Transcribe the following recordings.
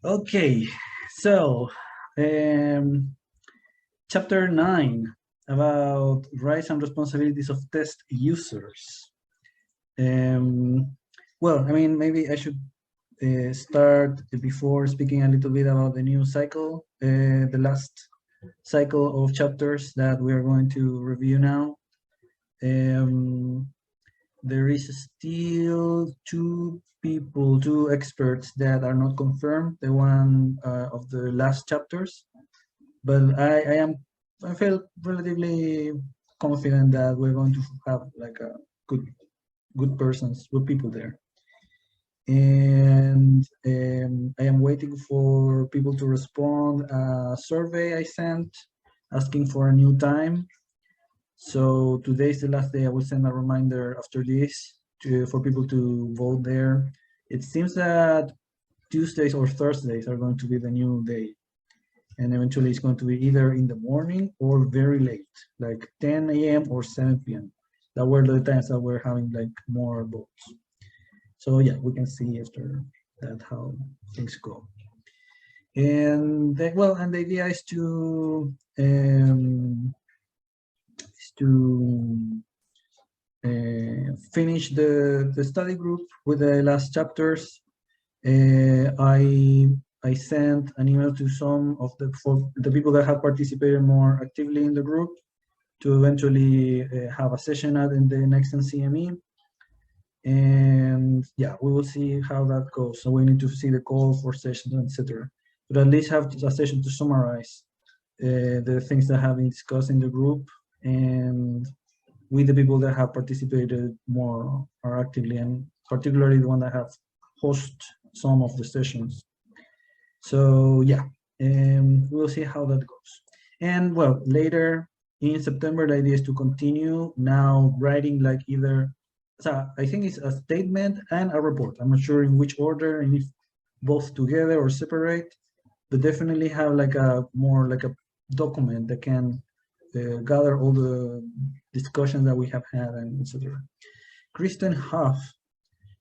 Okay, so chapter 9 about rights and responsibilities of test users. Well, I mean, maybe I should start before speaking a little bit about the new cycle, the last cycle of chapters that we are going to review now. There is still two experts that are not confirmed, the one of the last chapters, but I feel relatively confident that we're going to have like a good people there. And I am waiting for people to respond a survey I sent asking for a new time. So today's the last day. I will send a reminder after this for people to vote there. It seems that Tuesdays or Thursdays are going to be the new day. And eventually it's going to be either in the morning or very late, like 10 a.m. or 7 p.m. That were the times that we're having like more votes. So yeah, we can see after that how things go. And the idea is to finish the study group with the last chapters. I sent an email to some of the people that have participated more actively in the group to eventually have a session in the next NCME. And yeah, we will see how that goes. So we need to see the call for sessions, etc. But at least have a session to summarize the things that have been discussed in the group and with the people that have participated more actively, and particularly the one that have hosted some of the sessions. So yeah, we'll see how that goes. And well, later in September, the idea is to continue now writing like either, so I think it's a statement and a report. I'm not sure in which order, and if both together or separate, but definitely have like a more like a document that can gather all the discussions that we have had and etc. Kristen Huff,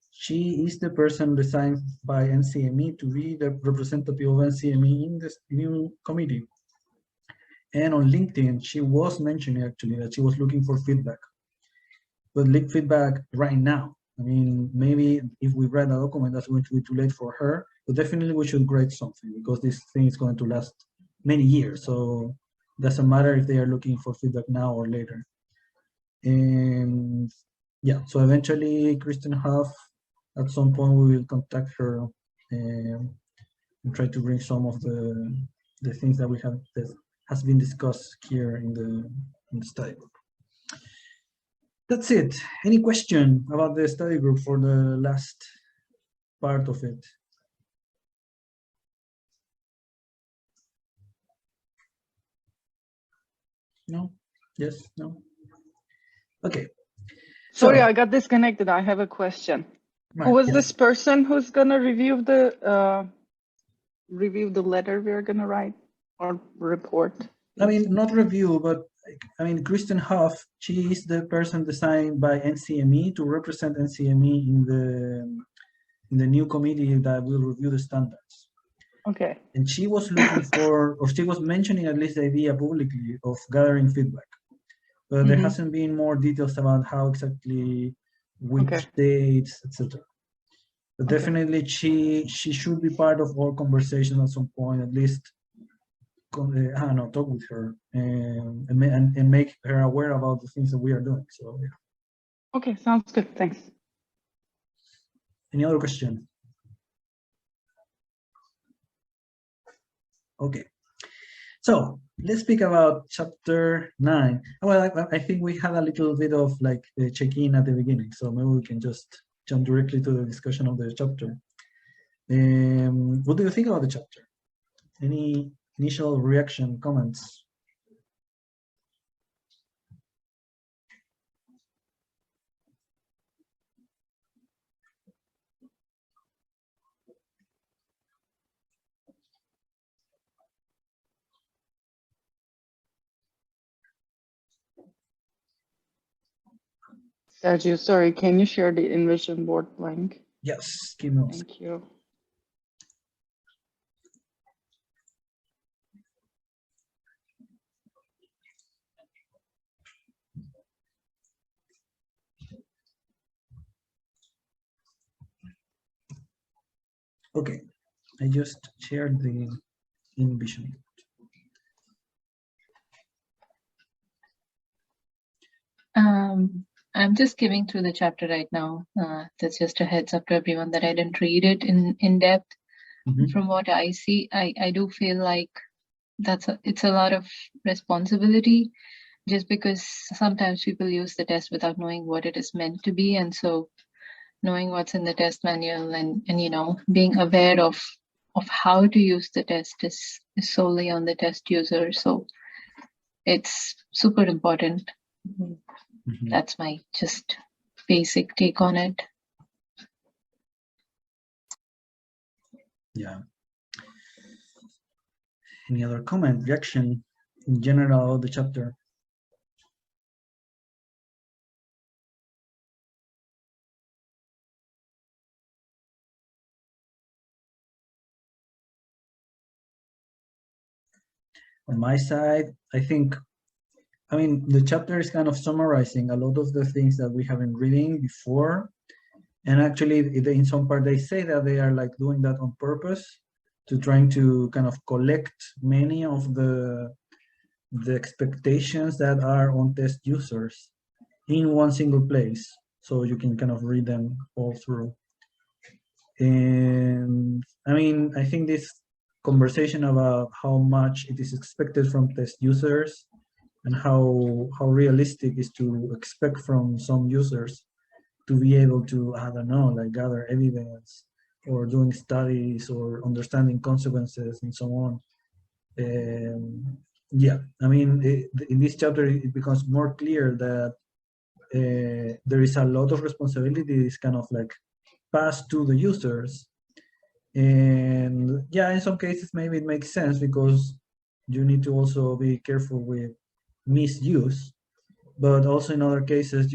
she is the person designed by NCME to be the representative of NCME in this new committee. And on LinkedIn, she was mentioning actually that she was looking for feedback. But leak feedback right now. I mean, maybe if we write a document, that's going to be too late for her, but definitely we should write something because this thing is going to last many years. So it doesn't matter if they are looking for feedback now or later. And yeah, so eventually Kristen Huff, at some point we will contact her and try to bring some of the things that we have that has been discussed here in the study group. That's it. Any question about the study group for the last part of it? No? Yes? No? Okay. Sorry, I got disconnected. I have a question. Right. Who was this person who's gonna review the letter we're gonna write or report? I mean, not review, but I mean, Kristen Huff, she is the person designed by NCME to represent NCME in the new committee that will review the standards. Okay. And she was looking for, or she was mentioning at least the idea publicly of gathering feedback. But there hasn't been more details about how exactly, which dates, etc. But definitely she should be part of our conversation at some point, at least I don't know, talk with her and make her aware about the things that we are doing. So yeah. Okay, sounds good. Thanks. Any other question? Okay. So let's speak about chapter 9. Well, I think we had a little bit of like a check-in at the beginning, so maybe we can just jump directly to the discussion of the chapter. What do you think about the chapter? Any initial reaction, comments? Sergio, sorry, can you share the InVision board link? Yes, give me one second. Thank you. Okay, I just shared the InVision. I'm just giving through the chapter right now. That's just a heads up to everyone that I didn't read it in depth. Mm-hmm. From what I see, I do feel like it's a lot of responsibility, just because sometimes people use the test without knowing what it is meant to be, and so knowing what's in the test manual and you know, being aware of how to use the test is solely on the test user. So it's super important. Mm-hmm. That's my just basic take on it. Yeah. Any other comment, reaction in general of the chapter? On my side, I mean, the chapter is kind of summarizing a lot of the things that we have been reading before. And actually, in some part, they say that they are like doing that on purpose to trying to kind of collect many of the expectations that are on test users in one single place. So you can kind of read them all through. And I mean, I think this conversation about how much it is expected from test users and how realistic is to expect from some users to be able to, I don't know, like gather evidence or doing studies or understanding consequences and so on. Yeah, I mean, in this chapter, it becomes more clear that there is a lot of responsibilities kind of like passed to the users. And yeah, in some cases, maybe it makes sense because you need to also be careful with misuse. But also in other cases, at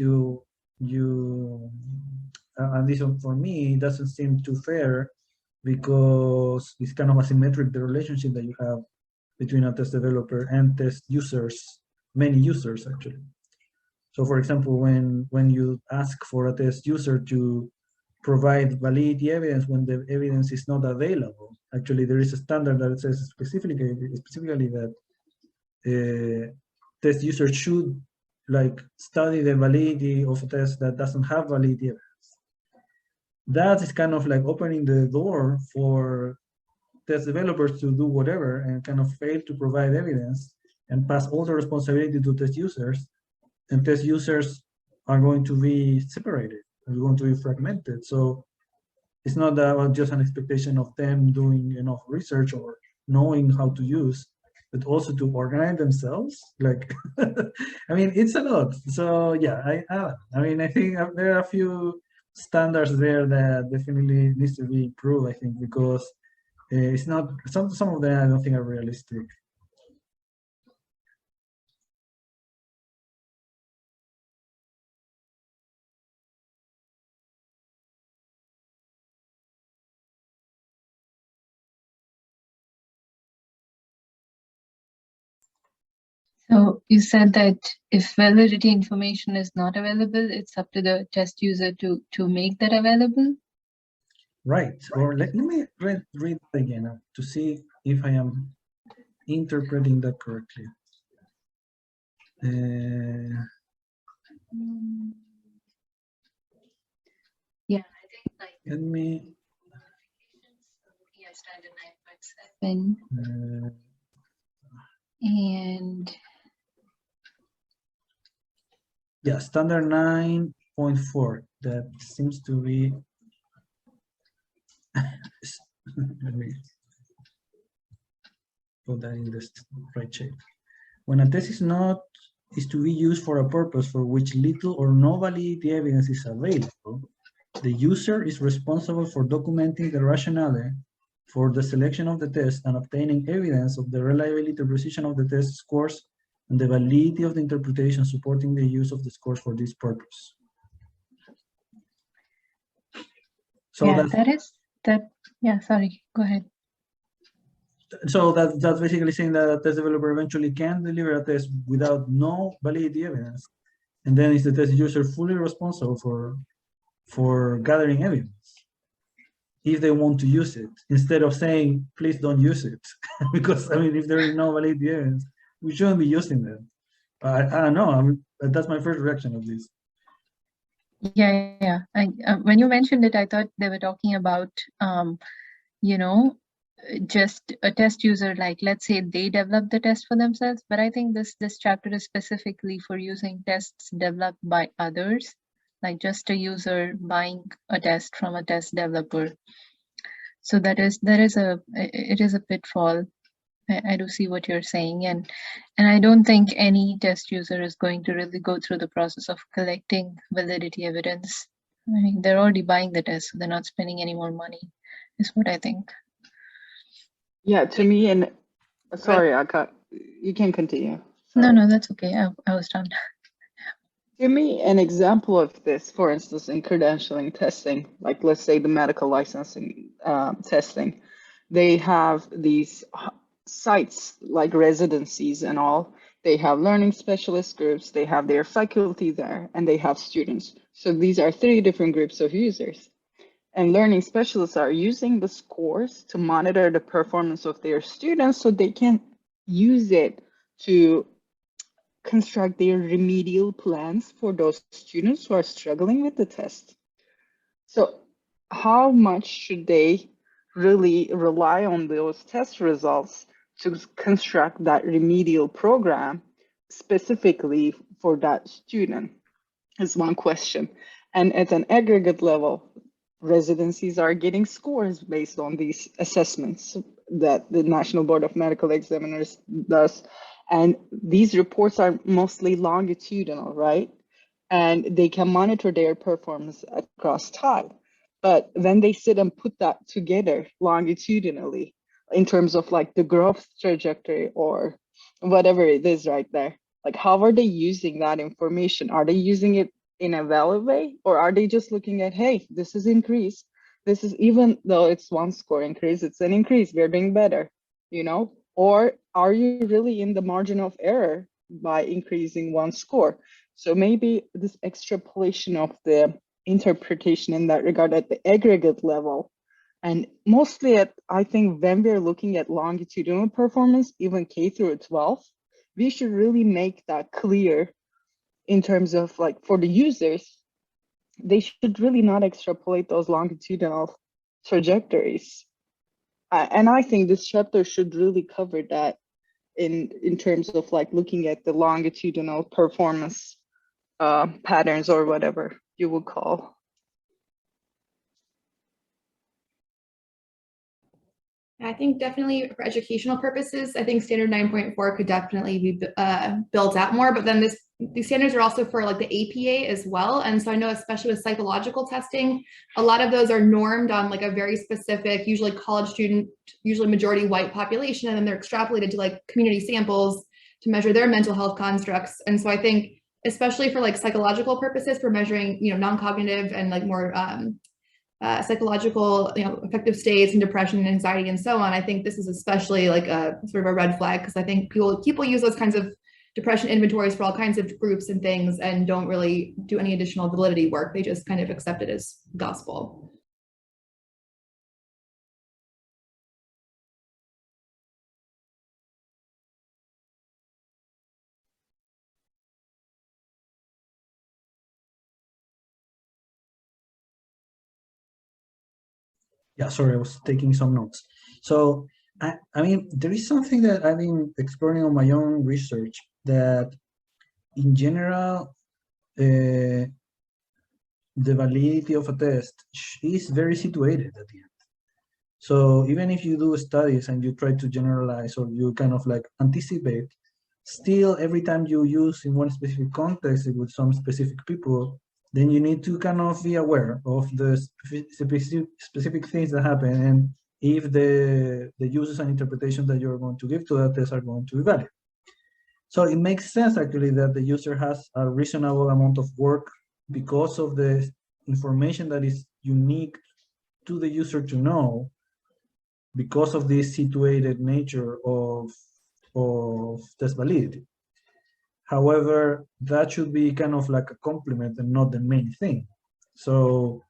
least for me, it doesn't seem too fair because it's kind of asymmetric, the relationship that you have between a test developer and test users, many users actually. So for example, when you ask for a test user to provide validity evidence when the evidence is not available, actually there is a standard that says specifically that test users should like study the validity of a test that doesn't have validity evidence. That is kind of like opening the door for test developers to do whatever and kind of fail to provide evidence and pass all the responsibility to test users, and test users are going to be separated, are going to be fragmented. So it's not about just an expectation of them doing enough research or knowing how to use, but also to organize themselves. Like, I mean, it's a lot. So yeah, I mean, I think there are a few standards there that definitely needs to be improved, I think, because it's not, some of them I don't think are realistic. So you said that if validity information is not available, it's up to the test user to make that available? Right. Or let me read that again to see if I am interpreting that correctly. Yeah, I think like let me. Yeah, standard 9.7. And yeah, standard 9.4. That seems to be. Let me put that in the right shape. When a test is to be used for a purpose for which little or no validity evidence is available, the user is responsible for documenting the rationale for the selection of the test and obtaining evidence of the reliability or precision of the test scores and the validity of the interpretation supporting the use of the scores for this purpose. So yeah, yeah, sorry, go ahead. So that's basically saying that a test developer eventually can deliver a test without no validity evidence. And then is the test user fully responsible for gathering evidence? if they want to use it, instead of saying, please don't use it. Because, I mean, if there is no valid evidence, we shouldn't be using them. I don't know. I mean, that's my first reaction of this. Yeah. When you mentioned it, I thought they were talking about, you know, just a test user, like let's say they develop the test for themselves. But I think this chapter is specifically for using tests developed by others, like just a user buying a test from a test developer. So it is a pitfall. I do see what you're saying, and I don't think any test user is going to really go through the process of collecting validity evidence. I mean, they're already buying the test, so they're not spending any more money, is what I think. Yeah, to me, and sorry, you can continue. Sorry. No, that's okay. I was done. Give me an example of this, for instance, in credentialing testing, like let's say the medical licensing testing. They have these sites like residencies and all. They have learning specialist groups, they have their faculty there, and they have students. So these are 3 different groups of users. And learning specialists are using the scores to monitor the performance of their students so they can use it to construct their remedial plans for those students who are struggling with the test. So how much should they really rely on those test results to construct that remedial program specifically for that student is one question. And at an aggregate level, residencies are getting scores based on these assessments that the National Board of Medical Examiners does. And these reports are mostly longitudinal, right? And they can monitor their performance across time. But when they sit and put that together longitudinally in terms of like the growth trajectory or whatever it is right there, like how are they using that information? Are they using it in a valid way, or are they just looking at, hey, this is increased. This is, even though it's 1 score increase, it's an increase, we're doing better, you know? Or are you really in the margin of error by increasing 1 score? So maybe this extrapolation of the interpretation in that regard at the aggregate level, and mostly at, I think when we're looking at longitudinal performance, even K through 12, we should really make that clear in terms of like for the users, they should really not extrapolate those longitudinal trajectories. And I think this chapter should really cover that in terms of like looking at the longitudinal performance patterns or whatever you would call. I think definitely for educational purposes, I think standard 9.4 could definitely be built out more, but then these standards are also for like the APA as well. And so I know, especially with psychological testing, a lot of those are normed on like a very specific, usually college student, usually majority white population, and then they're extrapolated to like community samples to measure their mental health constructs. And so I think, especially for like psychological purposes, for measuring, you know, non-cognitive and like more psychological, you know, affective states and depression and anxiety and so on, I think this is especially like a sort of a red flag, because I think people use those kinds of depression inventories for all kinds of groups and things and don't really do any additional validity work. They just kind of accept it as gospel. Yeah, sorry, I was taking some notes. So, I mean, there is something that I've been exploring on my own research, that in general, the validity of a test is very situated at the end. So even if you do studies and you try to generalize or you kind of like anticipate, still every time you use in one specific context with some specific people, then you need to kind of be aware of the specific things that happen, and if the uses and interpretations that you're going to give to that test are going to be valid. So it makes sense actually that the user has a reasonable amount of work because of the information that is unique to the user to know, because of this situated nature of test validity. However, that should be kind of like a complement and not the main thing. So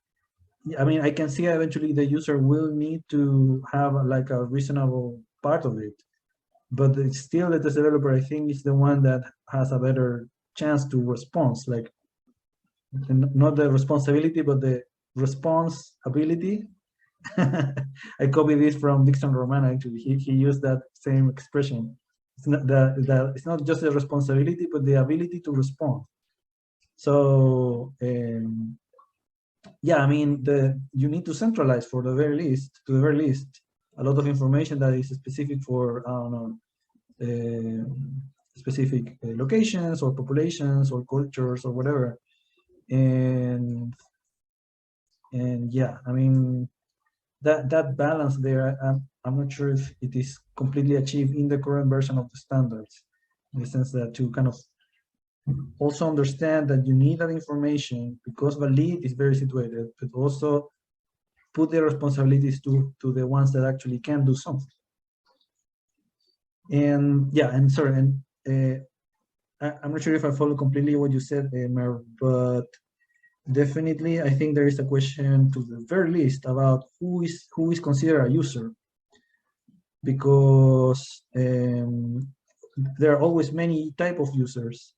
I mean, I can see eventually the user will need to have like a reasonable part of it, but it's still the test developer, I think, is the one that has a better chance to respond. Like, not the responsibility, but the response ability. I copied this from Dixon Roman, actually. He used that same expression. It's not, it's not just the responsibility, but the ability to respond. So, yeah, I mean, you need to centralize to the very least, a lot of information that is specific for, I don't know, specific locations or populations or cultures or whatever. And yeah, I mean, that balance there, I'm not sure if it is completely achieved in the current version of the standards, in the sense that to kind of also understand that you need that information because the lead is very situated, but also put the responsibilities to the ones that actually can do something. And yeah, and sorry, and I'm not sure if I follow completely what you said, Mer, but definitely I think there is a question to the very least about who is considered a user, because there are always many type of users.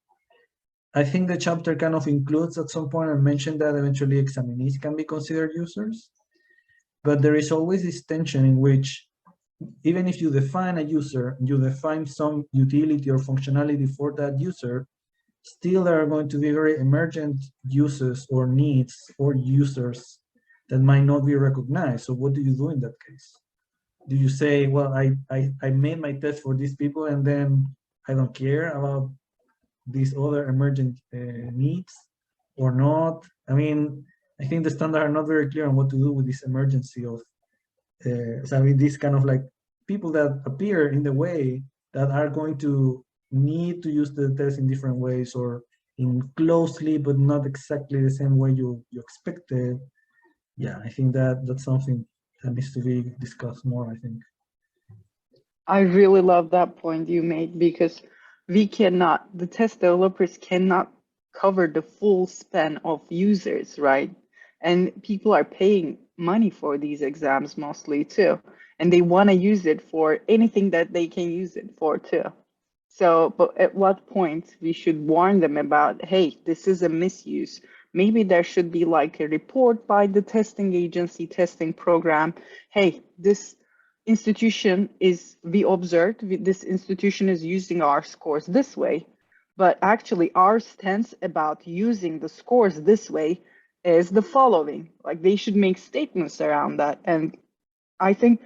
I think the chapter kind of includes at some point and mentioned that eventually examinees can be considered users, but there is always this tension in which even if you define a user, you define some utility or functionality for that user, still there are going to be very emergent uses or needs for users that might not be recognized. So what do you do in that case? Do you say, well, I made my test for these people and then I don't care about these other emergent needs or not? I mean, I think the standards are not very clear on what to do with this emergency of, so I mean, these kind of like people that appear in the way that are going to need to use the test in different ways or in closely, but not exactly the same way you expected. Yeah, I think that's something that needs to be discussed more, I think. I really love that point you made, because the test developers cannot cover the full span of users, right? And people are paying money for these exams mostly too, and they want to use it for anything that they can use it for too. So, but at what point we should warn them about, hey, this is a misuse. Maybe there should be like a report by the testing agency, testing program. Hey, this institution we observed, this institution is using our scores this way, but actually our stance about using the scores this way is the following. Like, they should make statements around that. And I think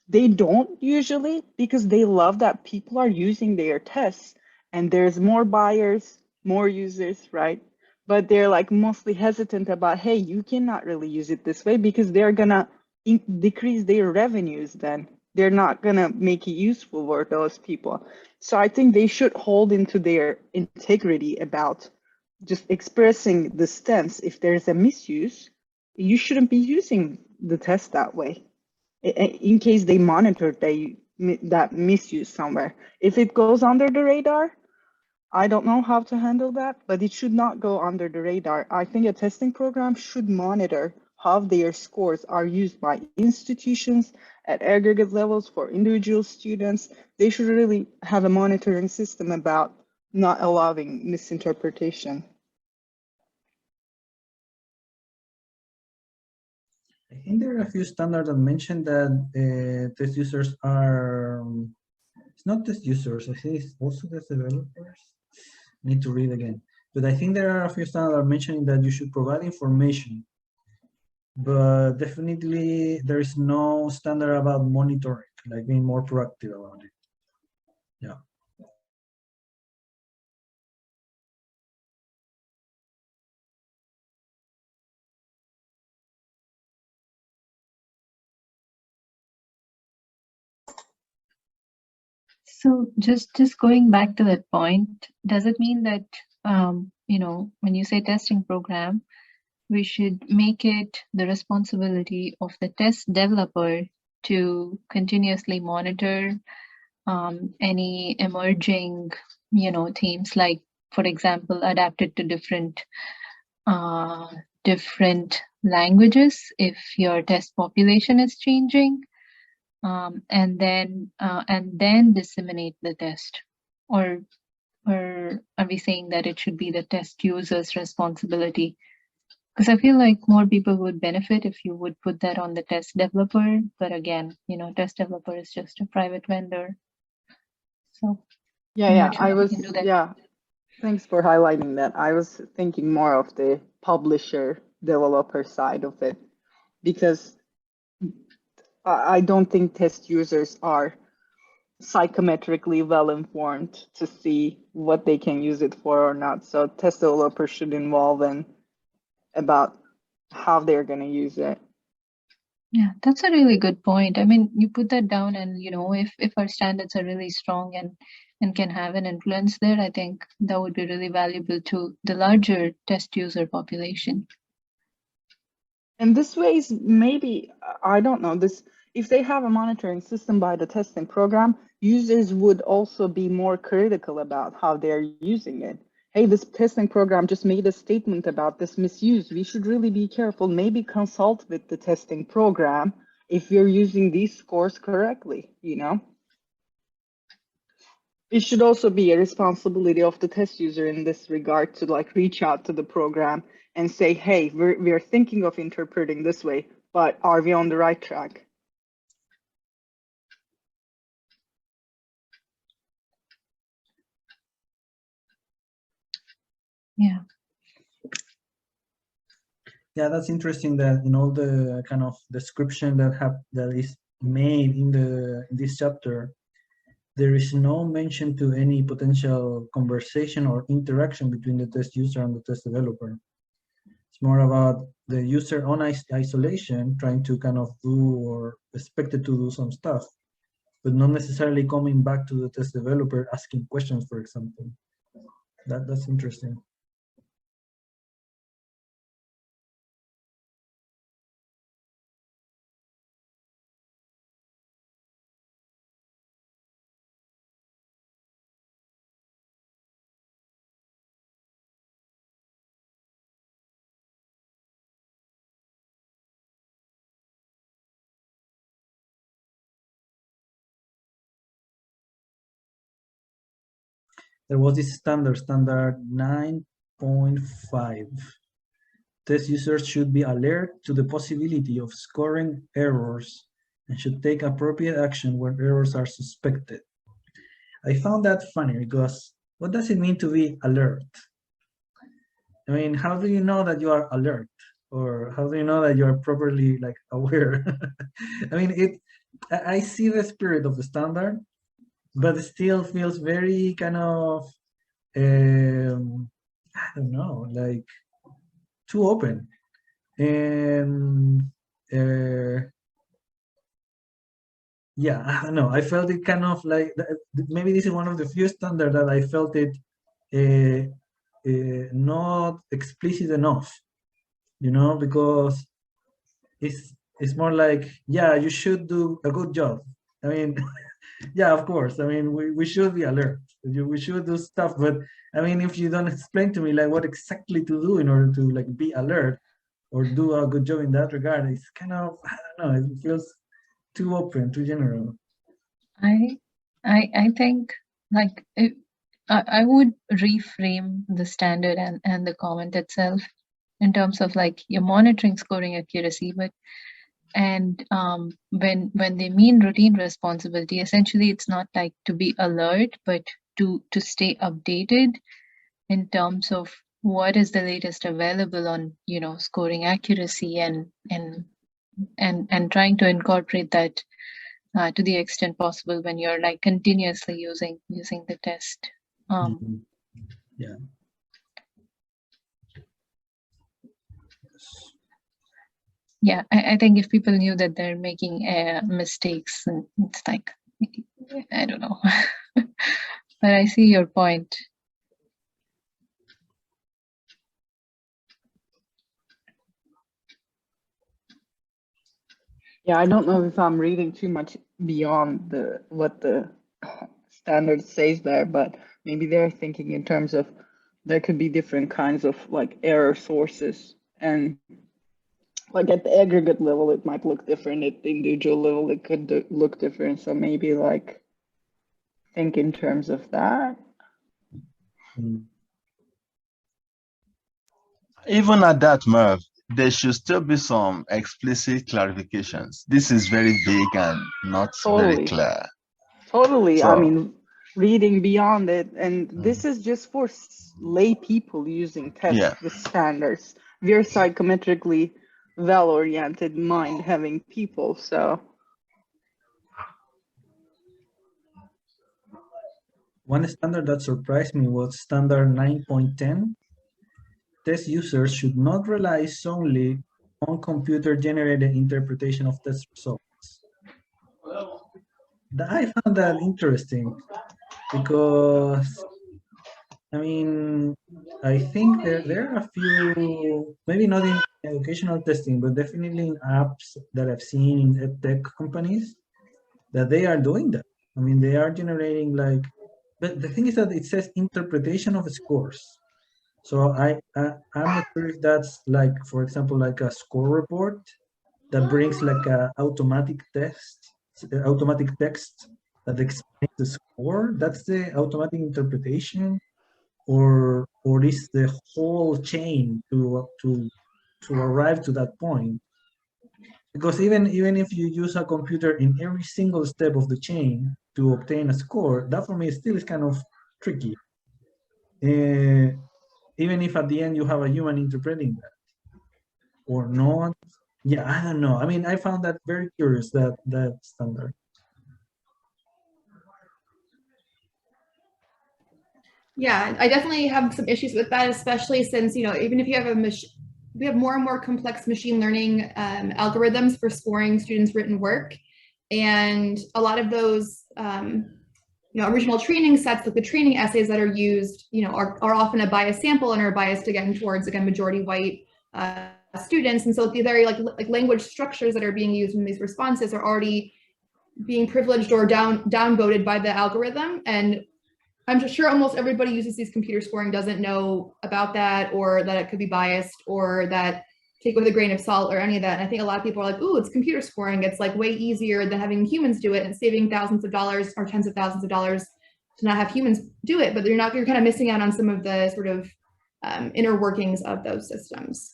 they don't usually, because they love that people are using their tests and there's more buyers, more users, right? But they're like mostly hesitant about, hey, you cannot really use it this way, because they're gonna decrease their revenues then. They're not gonna make it useful for those people. So I think they should hold into their integrity about just expressing the stance. If there's a misuse, you shouldn't be using the test that way, in case they monitor that misuse somewhere. If it goes under the radar, I don't know how to handle that, but it should not go under the radar. I think a testing program should monitor how their scores are used by institutions at aggregate levels for individual students. They should really have a monitoring system about not allowing misinterpretation. I think there are a few standards that mention that test users are, it's not test users, I think it's also test developers. I need to read again. But I think there are a few standards that are mentioning that you should provide information, but definitely there is no standard about monitoring, like being more proactive about it. Yeah. So just going back to that point, does it mean that, you know, when you say testing program, we should make it the responsibility of the test developer to continuously monitor any emerging, you know, themes, like, for example, adapted to different different languages if your test population is changing, and then disseminate the test, or are we saying that it should be the test user's responsibility? Because I feel like more people would benefit if you would put that on the test developer. But again, test developer is just a private vendor. So Yeah, sure I was, can do that. yeah, thanks for highlighting that. I was thinking more of the publisher developer side of it, because I don't think test users are psychometrically well informed to see what they can use it for or not. So test developers should involve in about how they're going to use it. Yeah, that's a really good point. I mean, you put that down, and if our standards are really strong and can have an influence there, I think that would be really valuable to the larger test user population. And this way is maybe, I don't know, this, if they have a monitoring system by the testing program, users would also be more critical about how they're using it. Hey, this testing program just made a statement about this misuse. We should really be careful. Maybe consult with the testing program if you're using these scores correctly, It should also be a responsibility of the test user in this regard to reach out to the program and say, hey, we're thinking of interpreting this way, but are we on the right track? Yeah. Yeah, that's interesting that in all the kind of description that is made in this chapter, there is no mention to any potential conversation or interaction between the test user and the test developer. It's more about the user on isolation, trying to kind of do or expected to do some stuff, but not necessarily coming back to the test developer asking questions, for example. That's interesting. There was this standard 9.5. Test users should be alert to the possibility of scoring errors and should take appropriate action when errors are suspected. I found that funny because what does it mean to be alert? I mean, how do you know that you are alert? Or how do you know that you are properly aware? I mean, I see the spirit of the standard, but it still feels very kind of, I don't know, too open. And yeah, I don't know. I felt it kind of maybe this is one of the few standards that I felt it not explicit enough, because it's more like, yeah, you should do a good job. I mean, yeah, of course. I mean, we should be alert. We should do stuff, but I mean, if you don't explain to me what exactly to do in order to be alert or do a good job in that regard, it's kind of, I don't know, it feels too open, too general. I think I would reframe the standard and the comment itself in terms of you're monitoring scoring accuracy, but when they mean routine responsibility, essentially it's not to be alert, but to stay updated in terms of what is the latest available on scoring accuracy and trying to incorporate that to the extent possible when you're continuously using the test. Yeah. Yeah, I think if people knew that they're making mistakes, and it's I don't know. But I see your point. Yeah, I don't know if I'm reading too much beyond what the standard says there, but maybe they're thinking in terms of there could be different kinds of error sources And like at the aggregate level, it might look different. At the individual level, it could look different. So maybe like think in terms of that. Even at that, Merv, there should still be some explicit clarifications. This is very vague and not very clear. Totally. So, I mean, reading beyond it, and this is just for lay people using tests with standards. We're psychometrically well-oriented mind having people, so. One standard that surprised me was standard 9.10. Test users should not rely solely on computer-generated interpretation of test results. I found that interesting because, I mean, I think there are a few, maybe not in educational testing, but definitely in apps that I've seen in edtech companies that they are doing that. I mean, they are generating like, but the thing is that it says interpretation of scores. So I'm not sure if that's like, for example, like a score report that brings like a automatic text that explains the score. That's the automatic interpretation, or is the whole chain to arrive to that point? Because even if you use a computer in every single step of the chain to obtain a score, that for me still is kind of tricky. Even if at the end you have a human interpreting that or not. Yeah, I don't know. I mean, I found that very curious, that standard. Yeah, I definitely have some issues with that, especially since, even if you have we have more and more complex machine learning algorithms for scoring students' written work. And a lot of those, original training sets, like the training essays that are used, are often a biased sample and are biased again towards, majority white students. And so the very like language structures that are being used in these responses are already being privileged or downvoted by the algorithm. And I'm just sure almost everybody uses these computer scoring doesn't know about that, or that it could be biased, or that take it with a grain of salt, or any of that. And I think a lot of people are like, ooh, it's computer scoring. It's like way easier than having humans do it, and saving thousands of dollars or tens of thousands of dollars to not have humans do it. But you're kind of missing out on some of the sort of inner workings of those systems.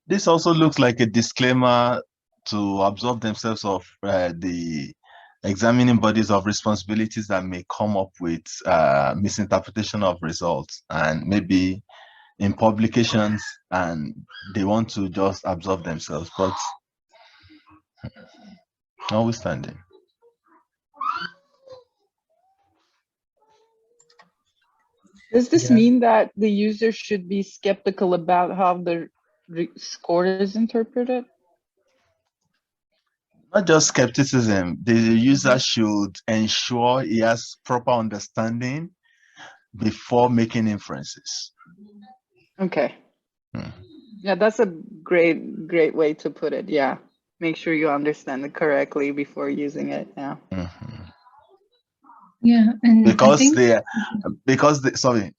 this also looks like a disclaimer to absolve themselves of the examining bodies of responsibilities that may come up with misinterpretation of results, and maybe in publications, and they want to just absolve themselves, but notwithstanding. Does this mean that the user should be skeptical about how the score is interpreted? Not just skepticism, the user should ensure he has proper understanding before making inferences. Okay. Yeah, that's a great way to put it. Yeah. Make sure you understand it correctly before using it. Yeah. Yeah, and because sorry.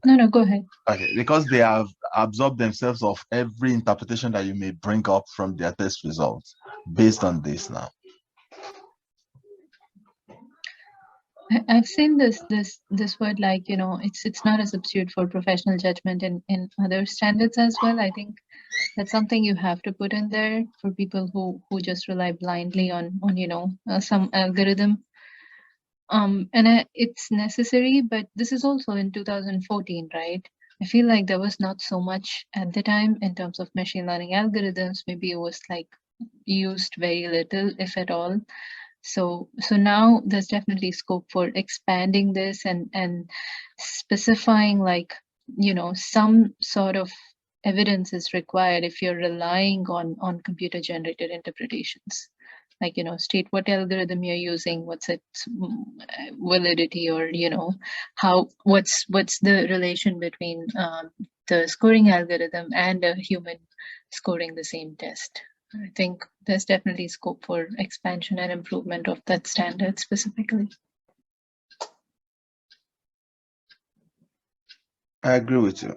No, go ahead. Okay, because they have absorbed themselves of every interpretation that you may bring up from their test results based on this now. I've seen this word, like, it's not a substitute for professional judgment in other standards as well. I think that's something you have to put in there for people who just rely blindly on some algorithm. It's necessary, but this is also in 2014, right? I feel like there was not so much at the time in terms of machine learning algorithms. Maybe it was like used very little, if at all. So now there's definitely scope for expanding this and specifying, like, some sort of evidence is required if you're relying on computer generated interpretations. Like, state what algorithm you're using, what's its validity, or what's the relation between the scoring algorithm and a human scoring the same test. I think there's definitely scope for expansion and improvement of that standard specifically. I agree with you.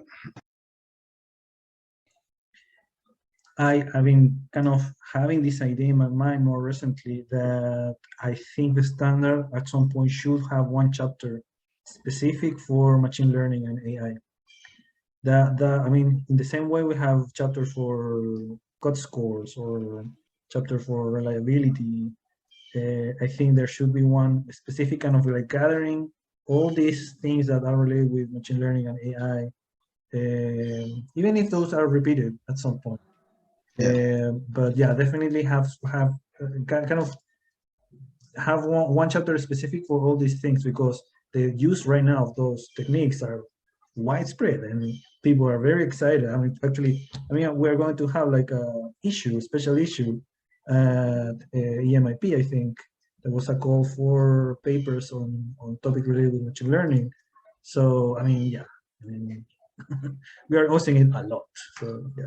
I've been kind of having this idea in my mind more recently that I think the standard at some point should have one chapter specific for machine learning and AI. I mean, in the same way we have chapters for cut scores or chapter for reliability, I think there should be one specific kind of like gathering all these things that are related with machine learning and AI, even if those are repeated at some point. Yeah. But yeah, definitely have kind of have one chapter specific for all these things, because the use right now of those techniques are widespread and people are very excited. I mean, actually, we're going to have like a special issue at EMIP, I think. There was a call for papers on topic related with machine learning. So, I mean, yeah, we are hosting it a lot. So, yeah.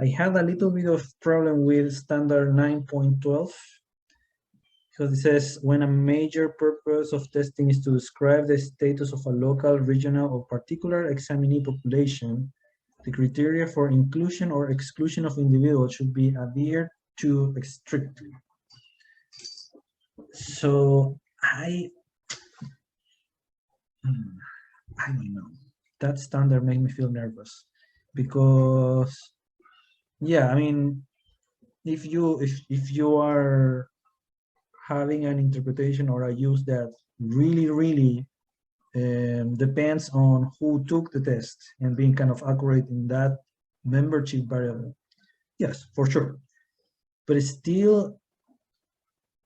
I had a little bit of problem with standard 9.12 because it says when a major purpose of testing is to describe the status of a local, regional, or particular examinee population, the criteria for inclusion or exclusion of individuals should be adhered to strictly. So I don't know. That standard made me feel nervous because, yeah, I mean, if you are having an interpretation or a use that really depends on who took the test and being kind of accurate in that membership variable, yes, for sure. But still,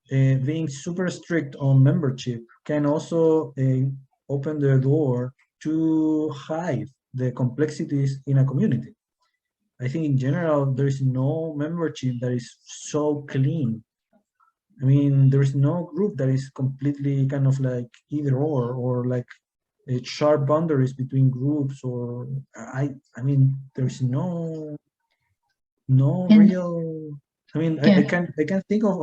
being super strict on membership can also open the door to hide the complexities in a community. I think in general, there is no membership that is so clean. I mean, there is no group that is completely kind of like either or like sharp boundaries between groups, or I mean, there's no And real. I mean, yeah. I can't think of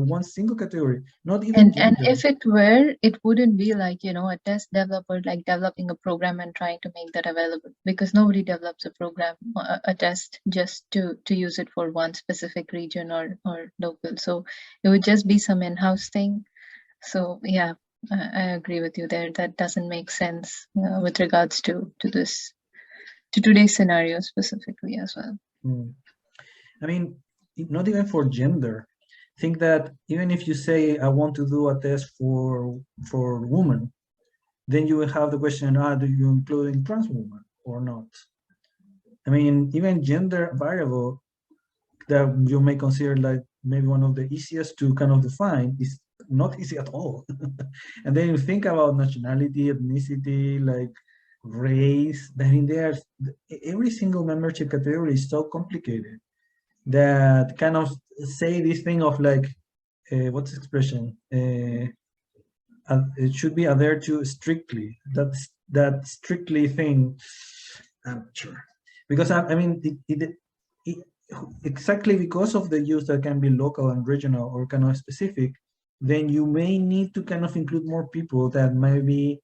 one single category, not even And gender. if it were, it wouldn't be like, a test developer like developing a program and trying to make that available, because nobody develops a program, a test just to use it for one specific region or local. So it would just be some in-house thing. So yeah, I agree with you there. That doesn't make sense with regards to today's scenario specifically as well. I mean, not even for gender. Think that even if you say I want to do a test for women, then you will have the question: do you include trans women or not? I mean, even gender variable that you may consider like maybe one of the easiest to kind of define is not easy at all. And then you think about nationality, ethnicity, like race. Then there's every single membership category is so complicated that kind of say this thing of like what's the expression? It should be adhered to strictly. That strictly thing. I'm not sure, because I mean it exactly because of the use that can be local and regional or kind of specific, then you may need to kind of include more people that may be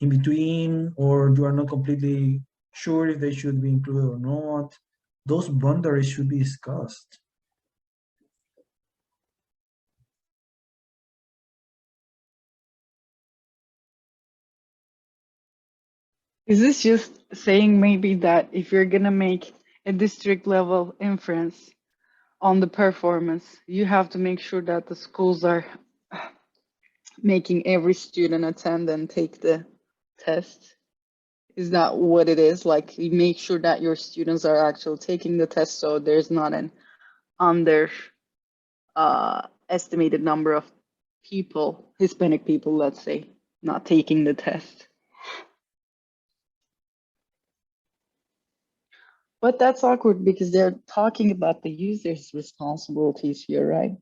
in between, or you are not completely sure if they should be included or not. Those boundaries should be discussed. Is this just saying maybe that if you're gonna make a district level inference on the performance, you have to make sure that the schools are making every student attend and take the test? Is that what it is? Like, you make sure that your students are actually taking the test, so there's not an under estimated number of people, Hispanic people, let's say, not taking the test. But that's awkward because they're talking about the user's responsibilities here, right?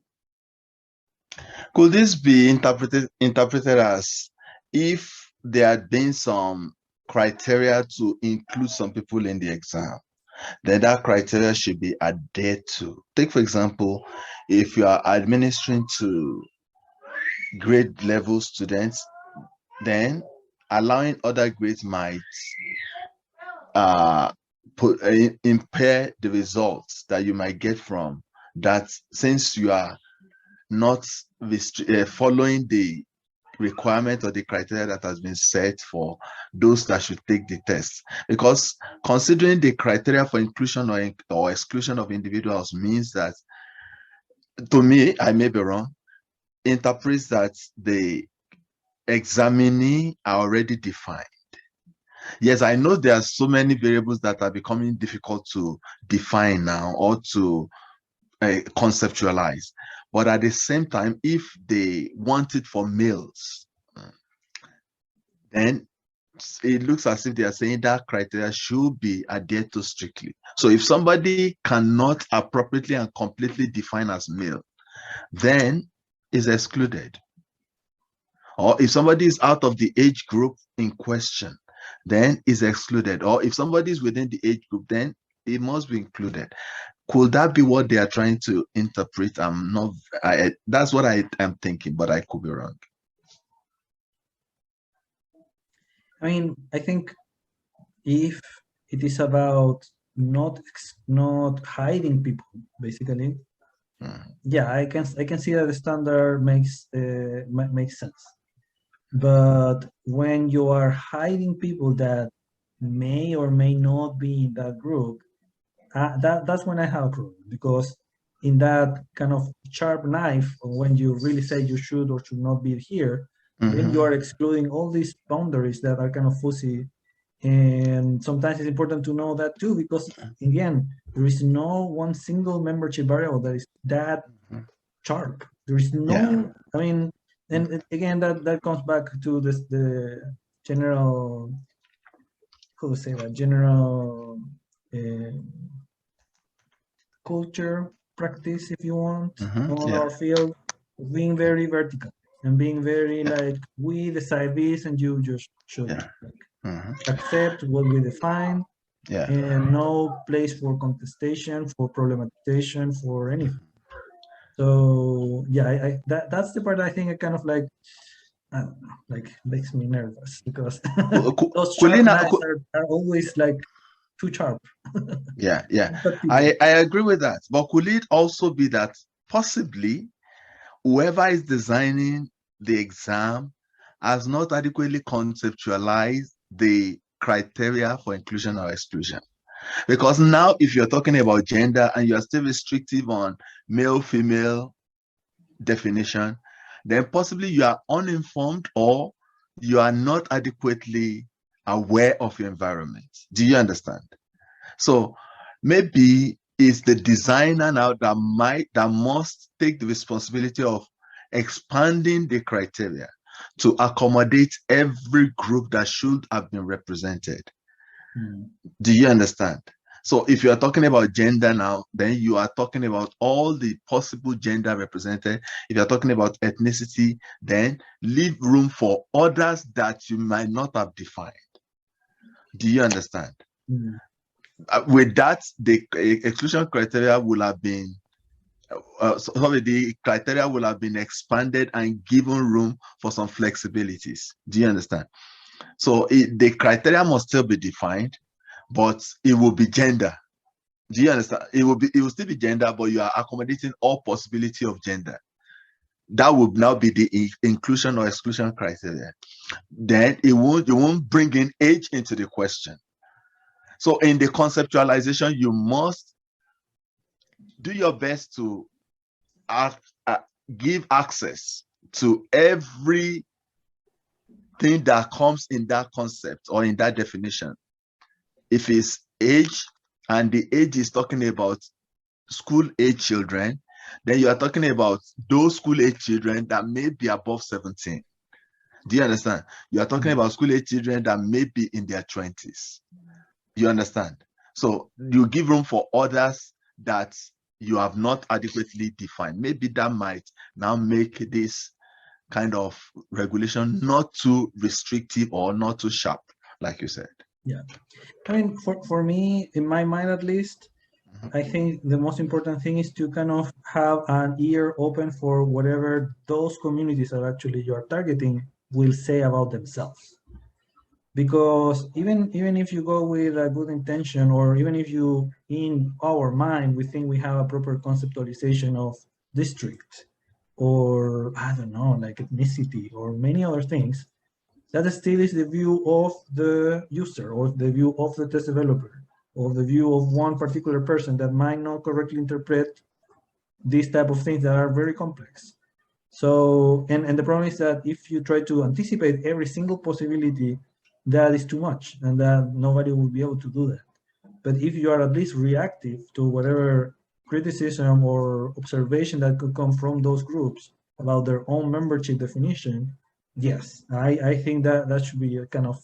Could this be interpreted as if there had been some criteria to include some people in the exam, then that criteria should be adhered to? Take, for example, if you are administering to grade level students, then allowing other grades might impair the results that you might get from that, since you are not following the requirement or the criteria that has been set for those that should take the test. Because considering the criteria for inclusion or exclusion of individuals means that, to me, I may be wrong, interprets that the examinee are already defined. Yes, I know there are so many variables that are becoming difficult to define now or to conceptualize. But at the same time, if they want it for males, then it looks as if they are saying that criteria should be adhered to strictly. So if somebody cannot appropriately and completely define as male, then is excluded. Or if somebody is out of the age group in question, then is excluded. Or if somebody is within the age group, then it must be included. Could that be what they are trying to interpret? I'm not, that's what I am thinking, but I could be wrong. I mean, I think if it is about not hiding people, basically, yeah, I can see that the standard makes sense. But when you are hiding people that may or may not be in that group, that's when I have a problem, because in that kind of sharp knife, when you really say you should or should not be here, then you are excluding all these boundaries that are kind of fuzzy. And sometimes it's important to know that too, because again, there is no one single membership variable that is that sharp. There is no, I mean, and again, that comes back to the general, how to say that, general culture practice, if you want, on our field, being very vertical and being very like, we decide this and you just should accept what we define, and no place for contestation, for problematization, for anything. So yeah, that's the part I think I kind of like, I don't know, like makes me nervous, because those sharp knives are always like too sharp. Yeah, I agree with that. But could it also be that possibly whoever is designing the exam has not adequately conceptualized the criteria for inclusion or exclusion? Because now, if you're talking about gender and you're still restrictive on male-female definition, then possibly you are uninformed or you are not adequately aware of your environment. Do you understand? So maybe it's the designer now that must take the responsibility of expanding the criteria to accommodate every group that should have been represented. Do you understand? So if you are talking about gender now, then you are talking about all the possible gender represented. If you're talking about ethnicity, then leave room for others that you might not have defined. Do you understand? With that, the exclusion criteria will have been, the criteria will have been expanded and given room for some flexibilities. Do you understand? So the criteria must still be defined, but it will be gender. Do you understand? It will still be gender, but you are accommodating all possibility of gender. That would now be the inclusion or exclusion criteria. Then you won't bring in age into the question. So in the conceptualization, you must do your best to give access to everything that comes in that concept or in that definition. If it's age, and the age is talking about school age children, Then you are talking about those school-age children that may be above 17. Do you understand? You are talking about school-age children that may be in their 20s. You understand? So you give room for others that you have not adequately defined. Maybe that might now make this kind of regulation not too restrictive or not too sharp, like you said. Yeah. I mean, for me, in my mind at least, I think the most important thing is to kind of have an ear open for whatever those communities that actually you are targeting will say about themselves. Because even if you go with a good intention, or even if you, in our mind, we think we have a proper conceptualization of district, or I don't know, like ethnicity or many other things, that still is the view of the user, or the view of the test developer, or the view of one particular person that might not correctly interpret these type of things that are very complex. So, and the problem is that if you try to anticipate every single possibility, that is too much, and that nobody will be able to do that. But if you are at least reactive to whatever criticism or observation that could come from those groups about their own membership definition, yes, I think that should be a kind of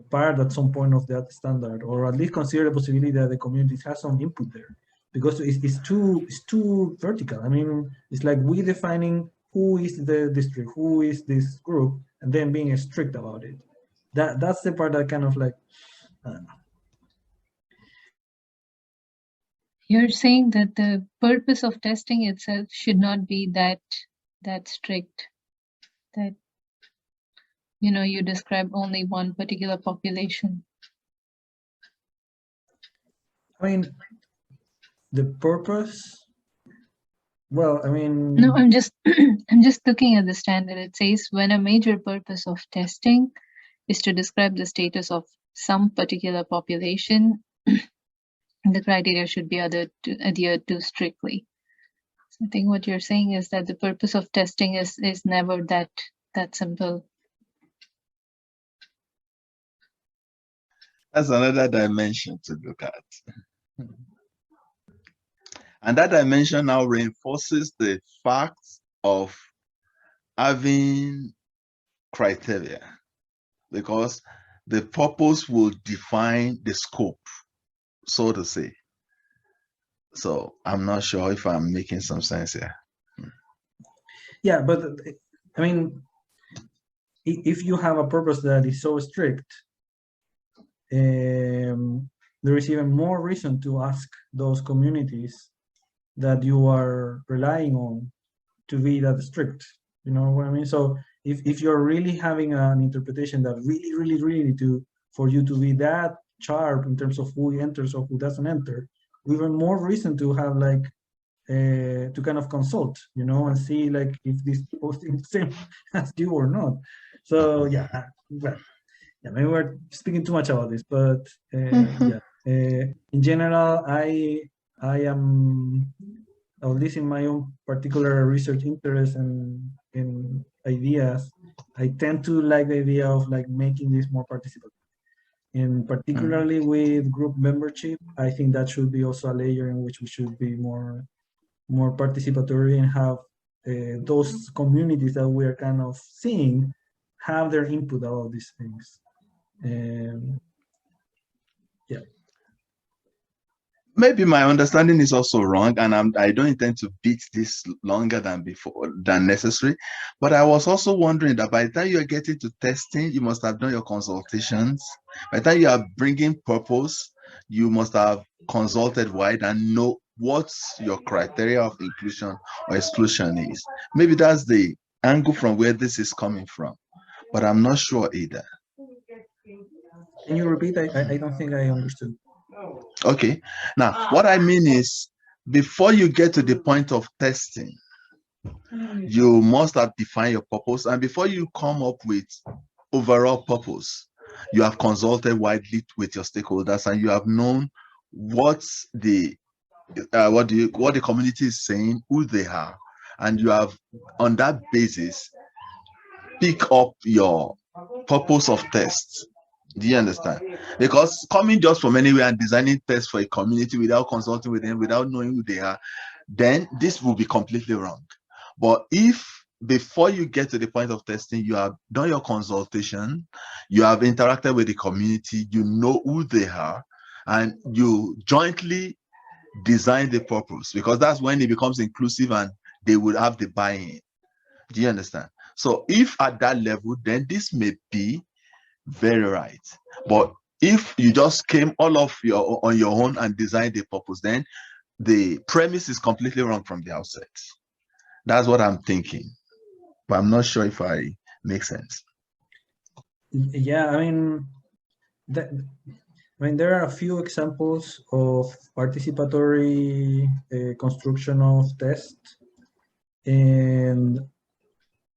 part at some point of that standard, or at least consider the possibility that the communities have some input there, because it's too vertical. I mean, it's like we defining who is the district, who is this group, and then being strict about it. That's the part that kind of like, I don't know. You're saying that the purpose of testing itself should not be that strict, that you describe only one particular population. I mean, the purpose. Well, I mean. No, I'm just I'm just looking at the standard. It says when a major purpose of testing is to describe the status of some particular population, the criteria should be adhered to strictly. So I think what you're saying is that the purpose of testing is never that simple. That's another dimension to look at. And that dimension now reinforces the fact of having criteria, because the purpose will define the scope, so to say. So I'm not sure if I'm making some sense here. Yeah, but I mean, if you have a purpose that is so strict, there is even more reason to ask those communities that you are relying on to be that strict. You know what I mean? So if you're really having an interpretation that really for you to be that sharp in terms of who enters or who doesn't enter, even more reason to have like to kind of consult, and see like if these people think the same as you or not. So yeah, well, yeah, maybe we're speaking too much about this, but yeah, in general, I am, at least in my own particular research interest and in ideas, I tend to like the idea of like making this more participatory. And particularly with group membership, I think that should be also a layer in which we should be more participatory and have those communities that we are kind of seeing have their input about these things. Yeah. Maybe my understanding is also wrong, and I don't intend to beat this longer than necessary. But I was also wondering that by the time you are getting to testing, you must have done your consultations. By the time you are bringing purpose, you must have consulted wide and know what your criteria of inclusion or exclusion is. Maybe that's the angle from where this is coming from, but I'm not sure either. Can you repeat? I don't think I understood. Okay. Now, what I mean is, before you get to the point of testing, you must have defined your purpose. And before you come up with overall purpose, you have consulted widely with your stakeholders, and you have known what the community is saying, who they are, and you have, on that basis, pick up your purpose of tests. Do you understand? Because coming just from anywhere and designing tests for a community without consulting with them, without knowing who they are, then this will be completely wrong. But if before you get to the point of testing, you have done your consultation, you have interacted with the community, you know who they are, and you jointly design the purpose, because that's when it becomes inclusive and they will have the buy-in. Do you understand? So if at that level, then this may be very right. But if you just came all of your on your own and designed the purpose, then the premise is completely wrong from the outset. That's what I'm thinking, but I'm not sure if I make sense. Yeah, I mean, there are a few examples of participatory construction of tests, and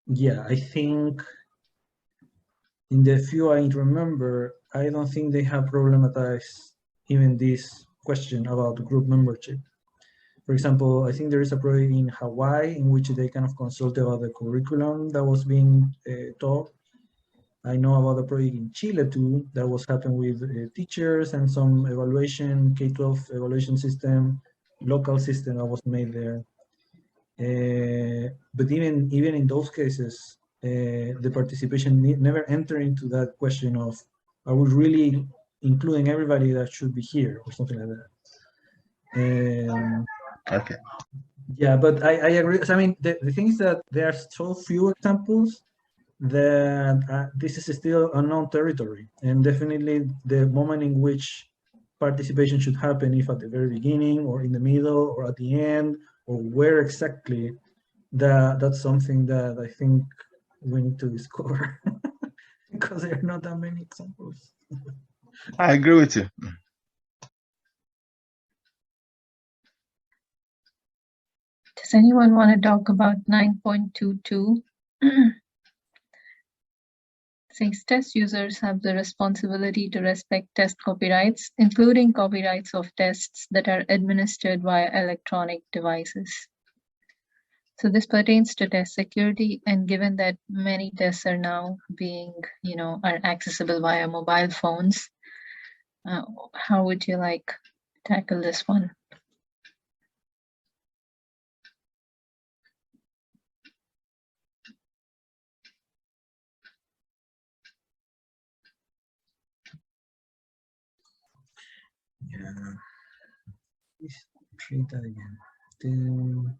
yeah, I think in the few I remember, I don't think they have problematized even this question about group membership. For example, I think there is a project in Hawaii in which they kind of consult about the curriculum that was being taught. I know about the project in Chile too, that was happening with teachers and some evaluation, K-12 evaluation system, local system that was made there. But even in those cases, the participation never entered into that question of, are we really including everybody that should be here or something like that? Okay. Yeah, but I agree. So, I mean, the thing is that there are so few examples that this is still unknown territory, and definitely the moment in which participation should happen, if at the very beginning or in the middle or at the end or where exactly, that's something that I think we need to discover because there are not that many examples. I agree with you. Does anyone want to talk about 9.22? Says test users have the responsibility to respect test copyrights, including copyrights of tests that are administered via electronic devices. So this pertains to test security, and given that many tests are now being, are accessible via mobile phones, how would you like tackle this one? Yeah, please read that again.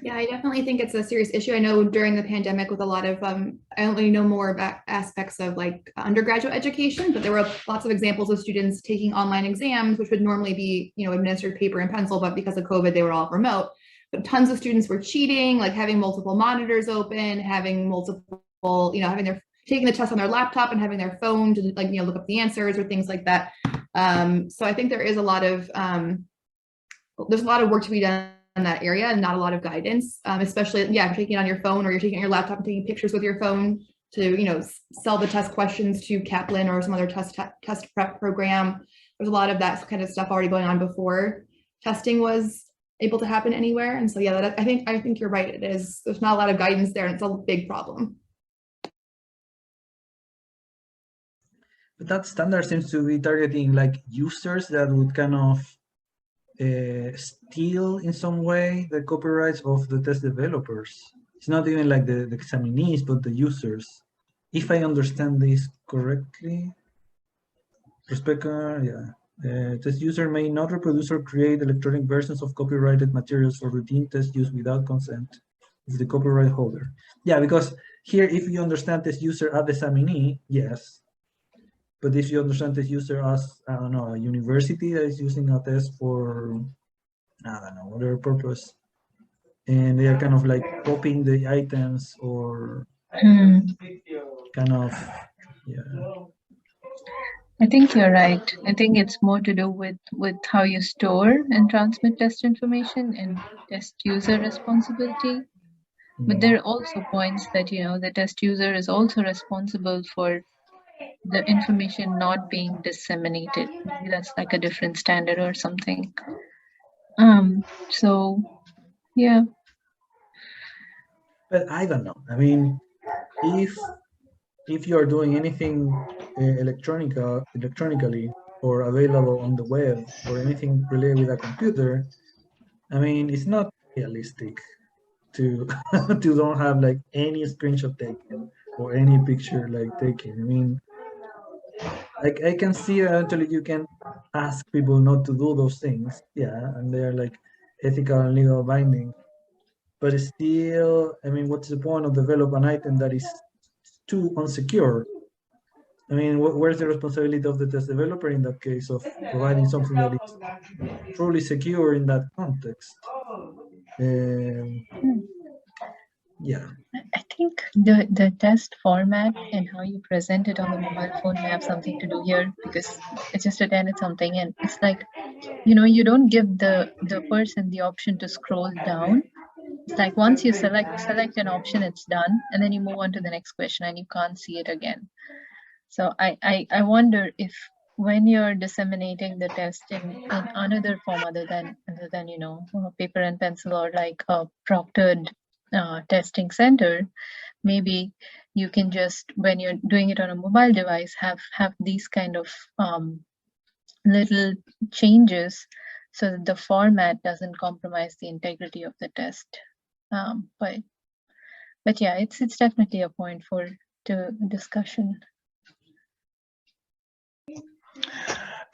Yeah, I definitely think it's a serious issue. I know during the pandemic with a lot of, I only know more about aspects of like undergraduate education, but there were lots of examples of students taking online exams, which would normally be, administered paper and pencil, but because of COVID, they were all remote. But tons of students were cheating, like having multiple monitors open, having multiple, taking the test on their laptop and having their phone to look up the answers or things like that. So I think there is a lot of, there's a lot of work to be done in that area and not a lot of guidance, especially, if you're taking it on your phone or you're taking it on your laptop and taking pictures with your phone to, sell the test questions to Kaplan or some other test prep program. There's a lot of that kind of stuff already going on before testing was able to happen anywhere. And so, yeah, I think you're right. It is, there's not a lot of guidance there and it's a big problem. But that standard seems to be targeting like users that would kind of steal in some way the copyrights of the test developers. It's not even like the examinees, but the users. If I understand this correctly, test user may not reproduce or create electronic versions of copyrighted materials for routine test use without consent of the copyright holder. Yeah, because here, if you understand test user as the examinee, yes. But if you understand this user as, I don't know, a university that is using a test for, I don't know, whatever purpose, and they are kind of like copying the items or kind of, yeah. I think you're right. I think it's more to do with how you store and transmit test information and test user responsibility. But there are also points that, the test user is also responsible for the information not being disseminated. Maybe that's like a different standard or something. So yeah. But I don't know. I mean, if you are doing anything electronically, or available on the web or anything related with a computer, I mean, it's not realistic to to don't have like any screenshot taken or any picture like taken. I mean, I can see eventually you can ask people not to do those things, yeah, and they're like ethical and legal binding. But still, I mean, what's the point of develop an item that is too unsecure? I mean, where's the responsibility of the test developer in that case of providing something that is truly secure in that context? Yeah. I think the test format and how you present it on the mobile phone may have something to do here, because I just attended something and it's like, you don't give the person the option to scroll down. It's like once you select an option, it's done, and then you move on to the next question and you can't see it again. So I wonder if when you're disseminating the test in another form other than paper and pencil or like a proctored testing center, maybe you can just, when you're doing it on a mobile device, have these kind of little changes so that the format doesn't compromise the integrity of the test. But yeah, it's definitely a point for discussion.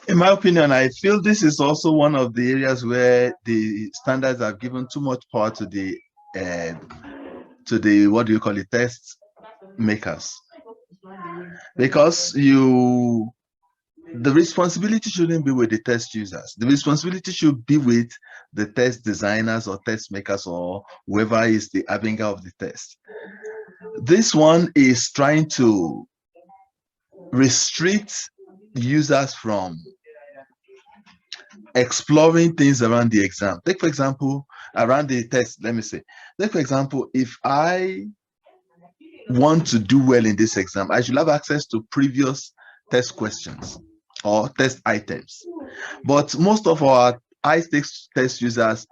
In my opinion, I feel this is also one of the areas where the standards have given too much power to the what do you call it, test makers, because the responsibility shouldn't be with the test users. The responsibility should be with the test designers or test makers or whoever is the harbinger of the test. This one is trying to restrict users from exploring things around the exam. Take, for example, around the test, let me say, take, for example, if I want to do well in this exam, I should have access to previous test questions or test items. But most of our high-stakes test users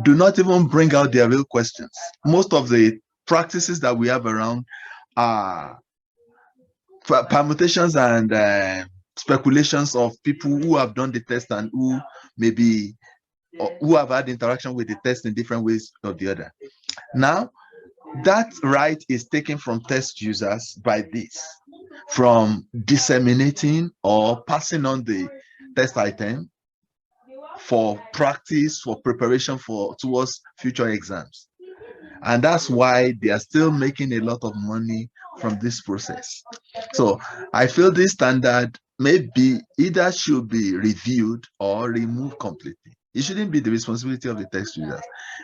do not even bring out their real questions. Most of the practices that we have around are permutations and speculations of people who have done the test and who maybe who have had interaction with the test in different ways or the other. Now, that right is taken from test users by this, from disseminating or passing on the test item for practice, for preparation towards future exams. And that's why they are still making a lot of money from this process. So I feel this standard maybe either should be reviewed or removed completely. It shouldn't be the responsibility of the test users.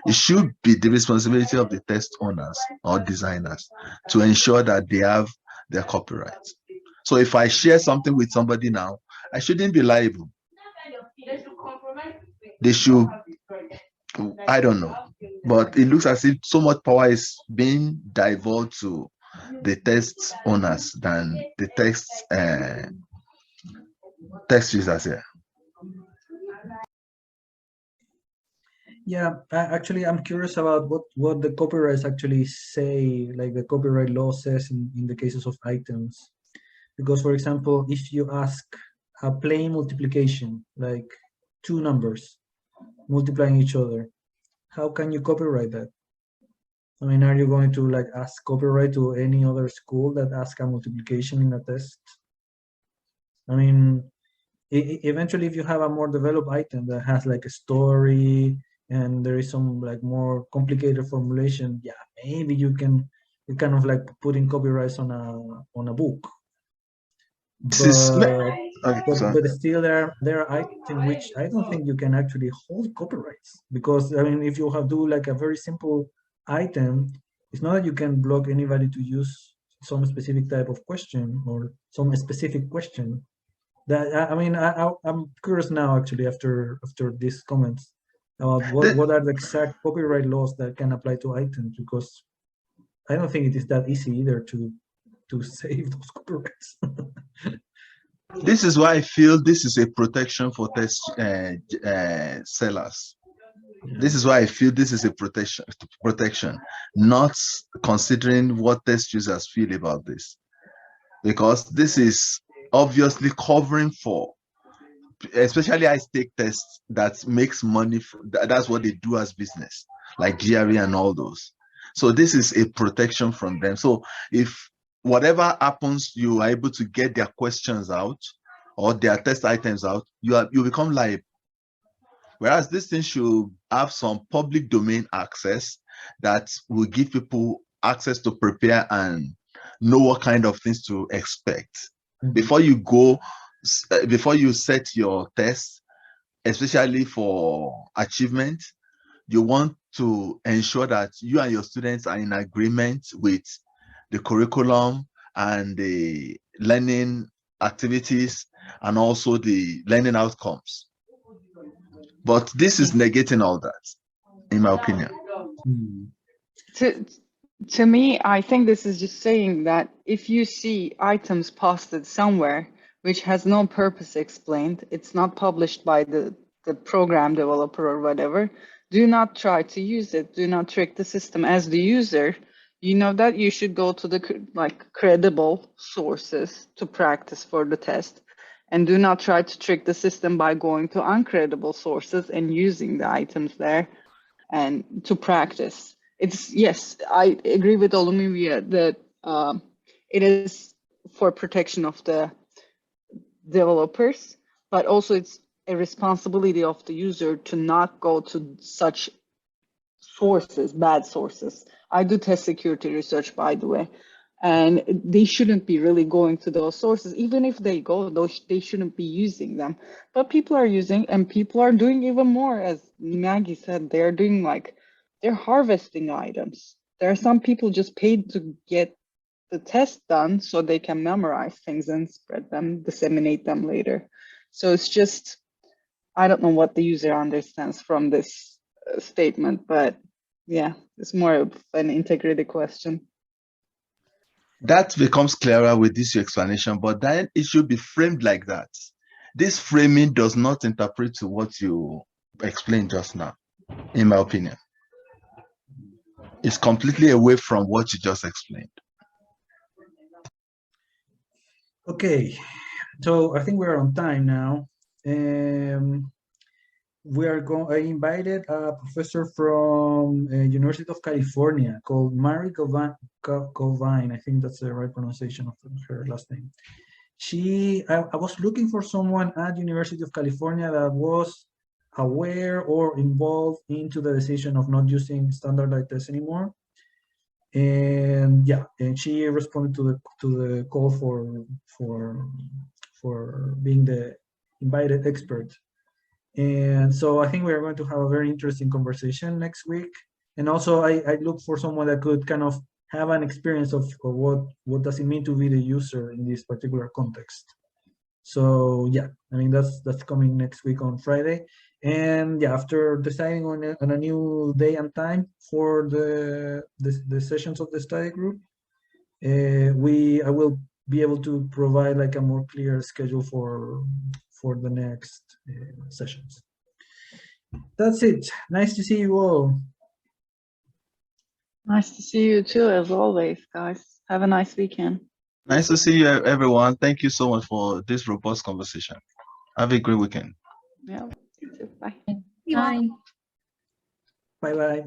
It should be the responsibility of the test owners or designers to ensure that they have their copyrights. So if I share something with somebody now, I shouldn't be liable. They should, I don't know, but it looks as if so much power is being divulged to the test owners than the text users here. Yeah, actually, I'm curious about what the copyrights actually say, like the copyright law says in the cases of items. Because, for example, if you ask a plain multiplication, like two numbers multiplying each other, how can you copyright that? I mean, are you going to like ask copyright to any other school that asks a multiplication in a test? I mean, eventually, if you have a more developed item that has like a story and there is some like more complicated formulation, yeah, maybe you can kind of like put in copyrights on a book. But still there are items in which I don't think you can actually hold copyrights, because I mean, if you have do like a very simple item, it's not that you can block anybody to use some specific type of question or some specific question. That I mean, I'm curious now actually after these comments about what are the exact copyright laws that can apply to items, because I don't think it is that easy either to save those copyrights. This is why I feel this is a protection for test sellers. Yeah. This is why I feel this is a protection, not considering what test users feel about this, because this is obviously covering for especially high-stake tests that makes money. That's what they do as business, like GRE and all those. So this is a protection from them. So if whatever happens, you are able to get their questions out or their test items out, you become liable. Whereas this thing should have some public domain access that will give people access to prepare and know what kind of things to expect. Before you go, before you set your test, especially for achievement, you want to ensure that you and your students are in agreement with the curriculum and the learning activities and also the learning outcomes. But this is negating all that, in my opinion. To me, I think this is just saying that if you see items posted somewhere which has no purpose explained, it's not published by the program developer or whatever, do not try to use it. Do not trick the system. As the user, you know that you should go to the credible sources to practice for the test. And do not try to trick the system by going to uncredible sources and using the items there and to practice. Yes, I agree with Olumide that it is for protection of the developers, but also it's a responsibility of the user to not go to such sources, bad sources. I do test security research, by the way, and they shouldn't be really going to those sources. Even if they go, they shouldn't be using them. But people are using, and people are doing even more. As Maggie said, they're doing they're harvesting items. There are some people just paid to get the test done so they can memorize things and spread them, disseminate them later. So it's just, I don't know what the user understands from this statement, but yeah, it's more of an integrity question. That becomes clearer with this explanation, but then it should be framed like that. This framing does not interpret to what you explained just now, in my opinion. It's completely away from what you just explained. Okay, so I think we're on time now. I invited a professor from University of California called Mary Govine. I think that's the right pronunciation of her last name. I was looking for someone at University of California that was aware or involved into the decision of not using standardized tests anymore. And yeah, and she responded to the call for being the invited expert. And so I think we are going to have a very interesting conversation next week. And also I look for someone that could kind of have an experience of what does it mean to be the user in this particular context. So yeah, I mean, that's coming next week on Friday. And yeah, after deciding on a new day and time for the sessions of the study group, I will be able to provide like a more clear schedule for the next sessions. That's it. Nice to see you all. Nice to see you too, as always, guys. Have a nice weekend. Nice to see you, everyone. Thank you so much for this robust conversation. Have a great weekend. Yeah, you too. Bye. Bye. Bye-bye.